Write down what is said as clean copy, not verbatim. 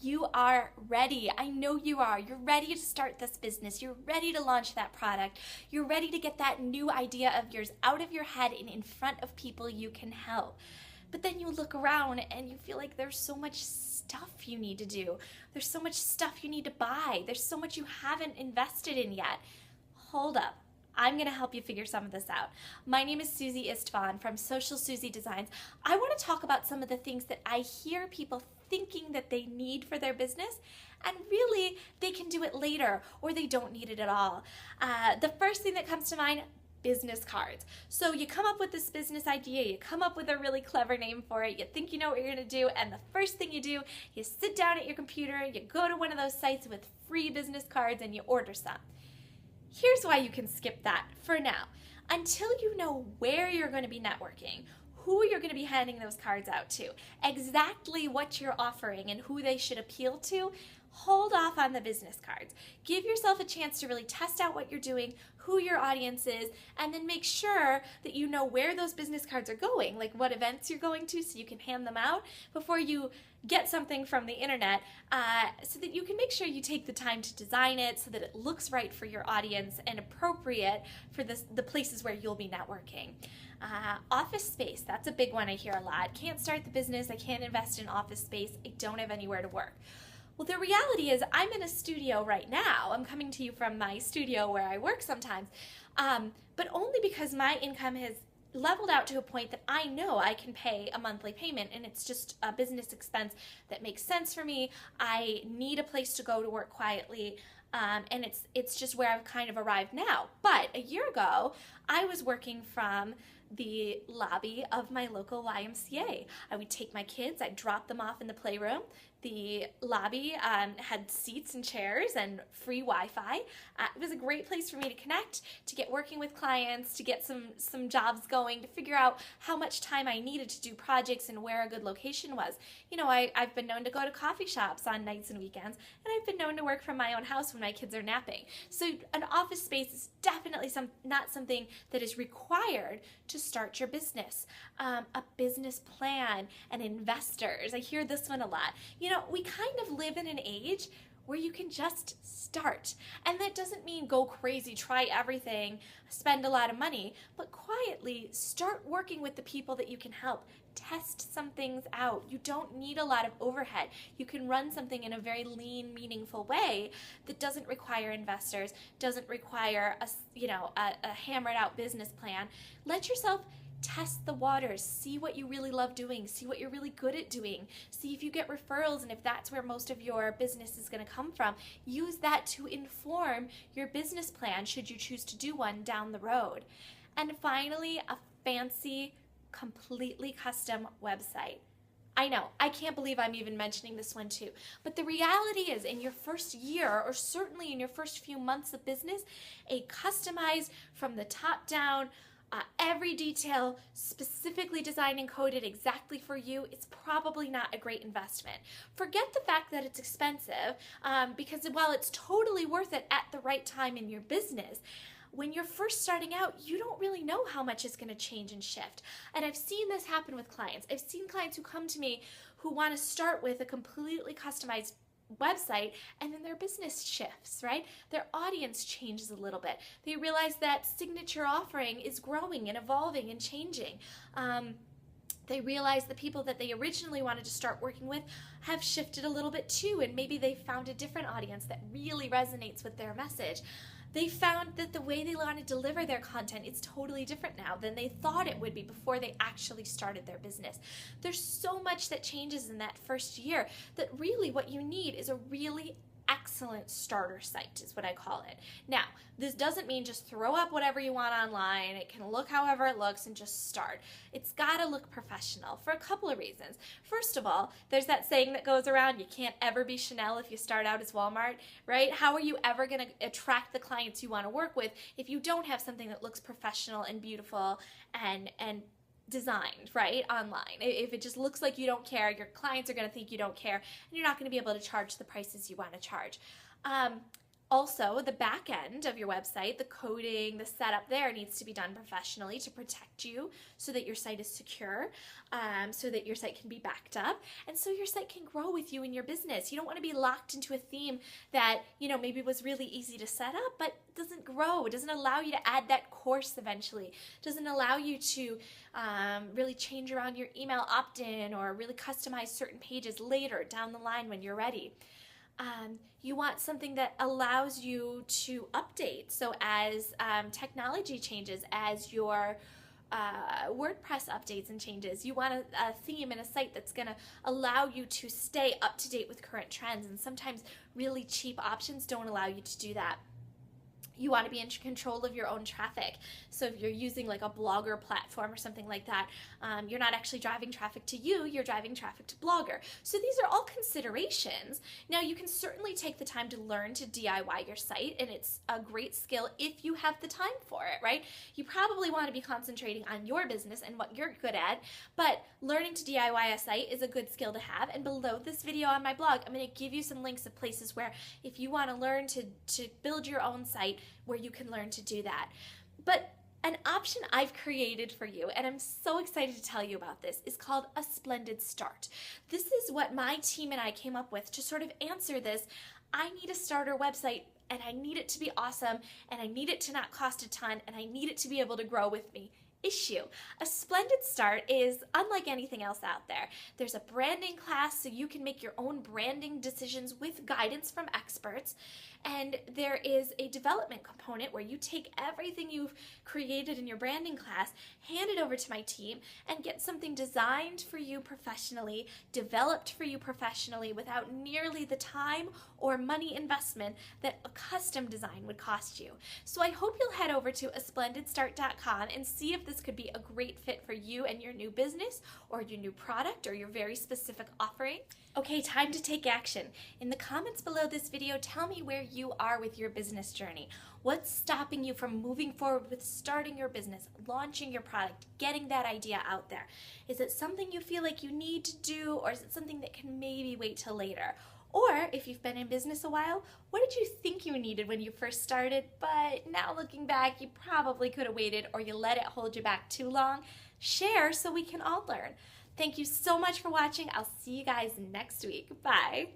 You are ready. I know you are. You're ready to start this business. You're ready to launch that product. You're ready to get that new idea of yours out of your head and in front of people you can help. But then you look around and you feel like there's so much stuff you need to do. There's so much stuff you need to buy. There's so much you haven't invested in yet. Hold up. I'm going to help you figure some of this out. My name is Susie Istvan from Social Susie Designs. I want to talk about some of the things that I hear people thinking that they need for their business, and really they can do it later or they don't need it at all. The first thing that comes to mind, business cards. So you come up with this business idea, you come up with a really clever name for it, you think you know what you're going to do, and the first thing you do, you sit down at your computer, you go to one of those sites with free business cards and you order some. Here's why you can skip that for now. Until you know where you're going to be networking, who you're going to be handing those cards out to, exactly what you're offering and who they should appeal to, hold off on the business cards. Give yourself a chance to really test out what you're doing, who your audience is, and then make sure that you know where those business cards are going, like what events you're going to so you can hand them out before you get something from the internet, so that you can make sure you take the time to design it so that it looks right for your audience and appropriate for the places where you'll be networking. Office space, that's a big one I hear a lot. Can't start the business, I can't invest in office space, I don't have anywhere to work. Well, the reality is I'm in a studio right now. I'm coming to you from my studio where I work sometimes, but only because my income has leveled out to a point that I know I can pay a monthly payment, and it's just a business expense that makes sense for me. I need a place to go to work quietly, and it's just where I've kind of arrived now. But a year ago, I was working from the lobby of my local YMCA. I would take my kids, I'd drop them off in the playroom. The lobby had seats and chairs and free Wi-Fi. It was a great place for me to connect, to get working with clients, to get some jobs going, to figure out how much time I needed to do projects and where a good location was. You know, I've been known to go to coffee shops on nights and weekends, and I've been known to work from my own house when my kids are napping. So an office space is definitely not something that is required to start your business. A business plan and investors. I hear this one a lot. You know, we kind of live in an age where you can just start. And that doesn't mean go crazy, try everything, spend a lot of money, but quietly start working with the people that you can help. Test some things out. You don't need a lot of overhead. You can run something in a very lean, meaningful way that doesn't require investors, doesn't require a hammered out business plan. Let yourself test the waters, see what you really love doing, see what you're really good at doing, see if you get referrals, and if that's where most of your business is going to come from, use that to inform your business plan should you choose to do one down the road. And finally, a fancy, completely custom website. I know, I can't believe I'm even mentioning this one too, but the reality is in your first year, or certainly in your first few months of business, a customized from the top down, every detail specifically designed and coded exactly for you, it's probably not a great investment. Forget the fact that it's expensive, because while it's totally worth it at the right time in your business, when you're first starting out, you don't really know how much is going to change and shift. And I've seen this happen with clients. I've seen clients who come to me who want to start with a completely customized website, and then their business shifts, right? Their audience changes a little bit. They realize that signature offering is growing and evolving and changing. They realize the people that they originally wanted to start working with have shifted a little bit too, and maybe they found a different audience that really resonates with their message. They found that the way they want to deliver their content is totally different now than they thought it would be before they actually started their business. There's so much that changes in that first year that really what you need is a really excellent starter site, is what I call it. Now, this doesn't mean just throw up whatever you want online. It can look however it looks and just start. It's got to look professional for a couple of reasons. First of all, there's that saying that goes around, you can't ever be Chanel if you start out as Walmart, right? How are you ever going to attract the clients you want to work with if you don't have something that looks professional and beautiful and designed, right, online? If it just looks like you don't care, your clients are going to think you don't care, and you're not going to be able to charge the prices you want to charge. Also, the back end of your website, the coding, the setup there needs to be done professionally to protect you so that your site is secure, so that your site can be backed up, and so your site can grow with you in your business. You don't want to be locked into a theme that, maybe was really easy to set up, but doesn't grow. It doesn't allow you to add that course eventually. It doesn't allow you to really change around your email opt-in or really customize certain pages later down the line when you're ready. You want something that allows you to update. So as technology changes, as your WordPress updates and changes, you want a theme and a site that's going to allow you to stay up to date with current trends. And sometimes really cheap options don't allow you to do that. You want to be in control of your own traffic. So if you're using like a Blogger platform or something like that, you're not actually driving traffic to you, you're driving traffic to Blogger. So these are all considerations. Now you can certainly take the time to learn to DIY your site, and it's a great skill if you have the time for it, right? You probably want to be concentrating on your business and what you're good at, but learning to DIY a site is a good skill to have. And below this video on my blog, I'm going to give you some links of places where if you want to learn to build your own site, where you can learn to do that. But an option I've created for you, and I'm so excited to tell you about this, is called A Splendid Start. This is what my team and I came up with to sort of answer this. I need a starter website, and I need it to be awesome, and I need it to not cost a ton, and I need it to be able to grow with me. Issue. A Splendid Start is unlike anything else out there. There's a branding class so you can make your own branding decisions with guidance from experts. And there is a development component where you take everything you've created in your branding class, hand it over to my team, and get something designed for you professionally, developed for you professionally without nearly the time or money investment that a custom design would cost you. So I hope you'll head over to asplendidstart.com and see if this could be a great fit for you and your new business or your new product or your very specific offering. Okay, time to take action. In the comments below this video, tell me where you are with your business journey. What's stopping you from moving forward with starting your business, launching your product, getting that idea out there? Is it something you feel like you need to do, or is it something that can maybe wait till later? Or if you've been in business a while, what did you think you needed when you first started, but now looking back, you probably could have waited, or you let it hold you back too long? Share so we can all learn. Thank you so much for watching. I'll see you guys next week. Bye.